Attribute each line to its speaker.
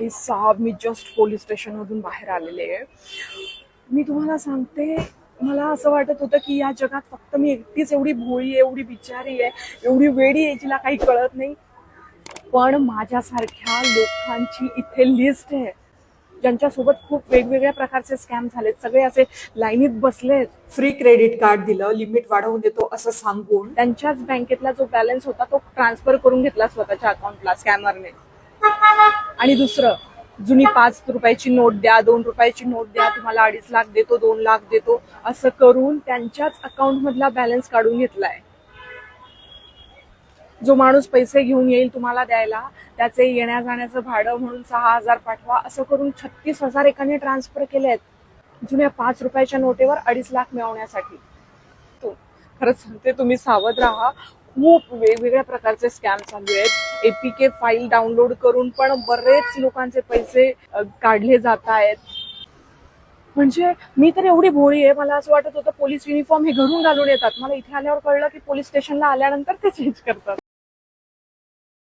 Speaker 1: भाई साहब, मी just police station मधून बाहेर आलेले आहे. मी तुम्हाला सांगते, मला असं वाटत होतं की या जगात फक्त मी एकटीच एवढी भोळी आहे, एवढी बिचारी आहे, एवढी वेडी आहे, जिला काही कळत नाही. पण माझ्यासारख्या लोकांची इथे लिस्ट आहे, ज्यांच्यासोबत खूप वेगवेगळ्या प्रकारचे स्कॅम झालेत. सगळे असे लाईनीत बसलेत. फ्री क्रेडिट कार्ड दिलं, लिमिट वाढवून देतो असं सांगून त्यांच्याच बँकेतला जो बॅलन्स होता तो ट्रान्सफर करून घेतला स्वतःच्या अकाउंटला स्कॅमरने. आणि दुसरं, जुनी 5 रुपयाची नोट द्या, 2 रुपयाची नोट द्या, तुम्हाला 2.5 लाख देतो, 2 लाख देतो, असं करून त्यांच्याच अकाउंट मधला बॅलन्स काढून घेतलाय. जो माणूस पैसे घेऊन येईल तुम्हाला द्यायला, त्याचे येण्या जाण्याचं भाडं म्हणून 6,000 पाठवा, असं करून 36,000 एकाने ट्रान्सफर केलेत जुन्या 5 रुपयाच्या नोटेवर 2.5 लाख मिळवण्यासाठी. खरंच सांगते, तुम्ही सावध राहा. खूप वेगवेगळ्या प्रकारचे स्कॅम चालू आहेत. एपीके फाईल डाउनलोड करून पण बरेच लोकांचे पैसे काढले जात आहेत. म्हणजे मी तर एवढी भोळी आहे, मला असं वाटत होतं पोलीस युनिफॉर्म हे घरून घालून येतात. मला इथे आल्यावर कळलं की पोलीस स्टेशनला आल्यानंतर ते चेंज करतात.